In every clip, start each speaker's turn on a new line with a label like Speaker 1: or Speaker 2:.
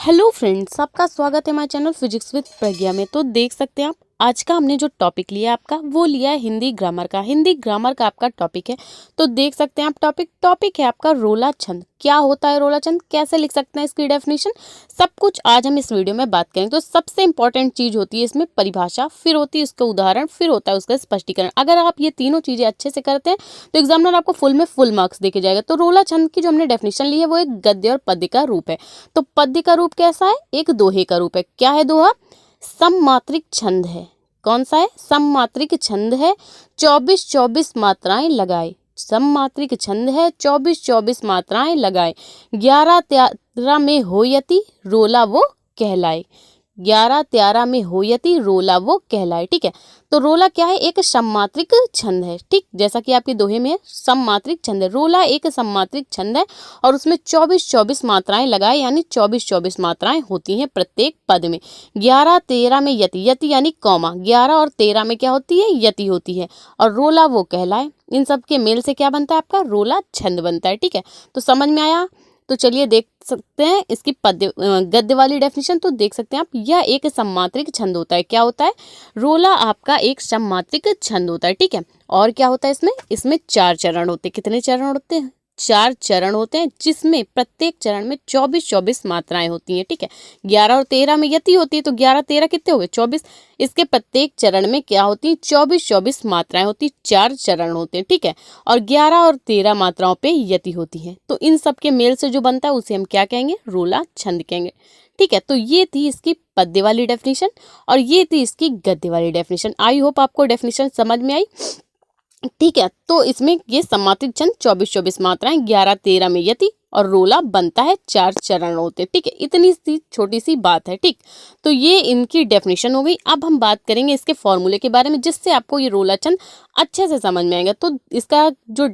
Speaker 1: Hello friends, आपका स्वागत है हमारे चैनल फिजिक्स विद प्रज्ञा में। तो देख सकते हैं आप, आज का हमने जो टॉपिक लिया आपका वो लिया है हिंदी ग्रामर का। हिंदी ग्रामर का आपका टॉपिक है। तो देख सकते हैं आप, टॉपिक है आपका रोला छंद। क्या होता है रोला छंद, कैसे लिख सकते हैं, इसकी डेफिनेशन, सब कुछ आज हम इस वीडियो में बात करेंगे। तो सबसे इंपॉर्टेंट चीज होती है इसमें परिभाषा, फिर होती है उसका उदाहरण, फिर होता है उसका स्पष्टीकरण। अगर आप ये तीनों चीजें अच्छे से करते हैं तो एग्जामिनर आपको फुल मार्क्स देके जाएगा। तो रोला छंद की जो हमने डेफिनेशन ली है वो एक गद्य और पद्य का रूप है। तो पद्य का रूप कैसा है, एक दोहे का रूप है। क्या है दोहा, सममात्रिक छंद है। कौन सा है, सममात्रिक छंद है। 24-24 मात्राएं लगाए, सममात्रिक छंद है। 24-24 मात्राएं लगाए। 11-13 में होयति रोला वो कहलाए। 11-13 में होयति रोला वो कहलाए। ठीक है, तो रोला क्या है, एक सममात्रिक छंद है। ठीक, जैसा कि आपके दोहे में सममात्रिक छंद है। रोला एक सममात्रिक छंद है और उसमें 24-24 मात्राएं लगाए, यानी 24-24 मात्राएं होती हैं प्रत्येक पद में। 11-13 में यति, यति यानी कॉमा, 11 और 13 में क्या होती है, यति होती है, और रोला वो कहलाए। इन सब के मेल से क्या बनता है आपका, रोला छंद बनता है। ठीक है, तो समझ में आया। तो चलिए देख सकते हैं इसकी गद्य वाली डेफिनेशन। तो देख सकते हैं आप, यह एक सममात्रिक छंद होता है। क्या होता है, रोला आपका एक सममात्रिक छंद होता है। ठीक है, और क्या होता है इसमें 4 चरण होते हैं। कितने चरण होते हैं, 4 चरण होते हैं, जिसमें प्रत्येक चरण में 24-24 मात्राएं होती हैं। ठीक है, 11 और 13 में यति होती है, तो 11-13 कितने हो गए, 24। इसके प्रत्येक चरण में क्या होती है, 24-24 मात्राएं होती है, 4 चरण होते हैं। ठीक है, और 11 और 13 मात्राओं पे यति होती है। तो इन सब के मेल से जो बनता है उसे हम क्या कहेंगे, रोला छंद कहेंगे। ठीक है, तो ये थी इसकी पद्य वाली डेफिनेशन और ये थी इसकी गद्य वाली डेफिनेशन। आई होप आपको डेफिनेशन समझ में आई। ठीक है, तो इसमें ये सममात्रिक छंद 24-24 मात्राएं, 11-13 में यति, और रोला बनता है, 4 चरण होते हैं। ठीक है, इतनी सी छोटी सी बात है। ठीक, तो ये इनकी डेफिनेशन हो गई। अब हम बात करेंगे इसके फॉर्मूले के बारे में, जिससे आपको ये रोला छंद अच्छे से समझ में आएगा। तो इसका जो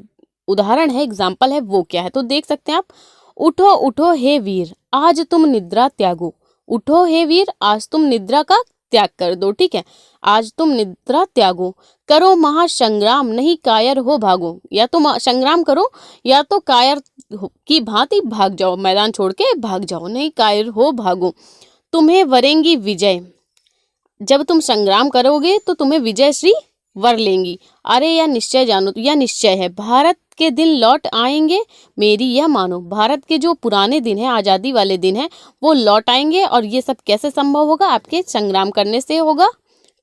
Speaker 1: उदाहरण है, एग्जाम्पल है, वो क्या है, तो देख सकते हैं आप। उठो उठो हे वीर, आज तुम निद्रा त्यागो। उठो हे वीर, आज तुम निद्रा का त्याग कर दो। ठीक है, आज तुम निद्रा त्यागो, करो महासंग्राम, नहीं कायर हो भागो। या तो संग्राम करो, या तो कायर की भांति भाग जाओ, मैदान छोड़ के भाग जाओ, नहीं कायर हो भागो। तुम्हें वरेंगी विजय, जब तुम संग्राम करोगे तो तुम्हें विजय श्री वर लेंगी। अरे यह निश्चय जानो, तो यह निश्चय है, भारत के दिन लौट आएंगे, मेरी यह मानो। भारत के जो पुराने दिन है, आज़ादी वाले दिन है, वो लौट आएंगे। और ये सब कैसे संभव होगा, आपके संग्राम करने से होगा।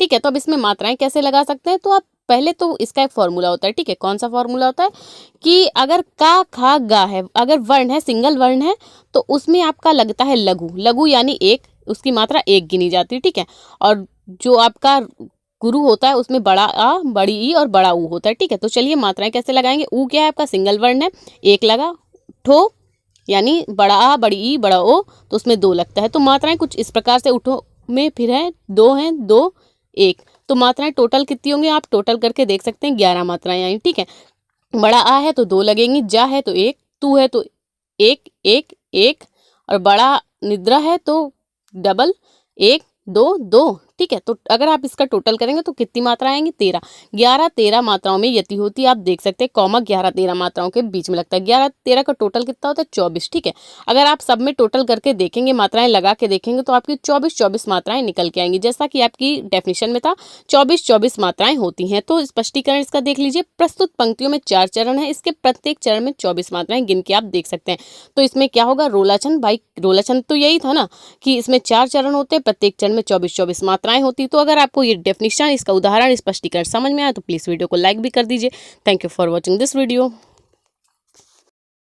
Speaker 1: ठीक है, तो अब इसमें मात्राएं कैसे लगा सकते हैं, तो आप पहले तो इसका एक फॉर्मूला होता है। ठीक है, कौन सा फॉर्मूला होता है कि अगर का खा गा है, अगर वर्ण है, सिंगल वर्ण है, तो उसमें आपका लगता है लघु। लघु यानी एक, उसकी मात्रा 1 गिनी जाती है। ठीक है, और जो आपका गुरु होता है उसमें बड़ा आ, बड़ी ई और बड़ा ऊ होता है। ठीक है, तो चलिए मात्राएं कैसे लगाएंगे। ऊ क्या है आपका, सिंगल वर्ण है, 1 लगा। ठो यानी बड़ा आ, बड़ी ई, बड़ा ओ, तो उसमें 2 लगता है। तो मात्राएं कुछ इस प्रकार से, उठो में फिर है 2 हैं, 2 1, तो मात्राएं टोटल कितनी होंगी, आप टोटल करके देख सकते हैं, 11 मात्राएं आई। ठीक है, बड़ा आ है तो 2 लगेंगी, जा है तो 1, तू है तो 1 1 1, और बड़ा निद्रा है तो डबल 1 2 2। ठीक है, तो अगर आप इसका टोटल करेंगे तो कितनी मात्रा आएंगी, 13। 11-13 मात्राओं में यति होती है, आप देख सकते हैं, कॉमा 11-13 मात्राओं के बीच में लगता है। 11-13 का टोटल कितना होता है, 24। ठीक है, अगर आप सब में टोटल करके देखेंगे, मात्राएं लगा के देखेंगे, तो आपकी 24-24 मात्राएं निकल के आएंगी, जैसा कि आपकी डेफिनेशन में था, 24-24 मात्राएं होती हैं। तो स्पष्टीकरण इसका देख लीजिए। प्रस्तुत पंक्तियों में 4 चरण है, इसके प्रत्येक चरण में 24 मात्राएं गिन के आप देख सकते हैं। तो इसमें क्या होगा, रोला छंद। भाई रोला छंद तो यही था ना कि इसमें 4 चरण होते हैं, प्रत्येक चरण में 24-24 मात्राएं होती। तो अगर आपको ये डेफिनेशन, इसका उदाहरण, स्पष्टीकरण समझ में आया तो प्लीज़ वीडियो को लाइक भी कर दीजिए। Thank you for watching this video.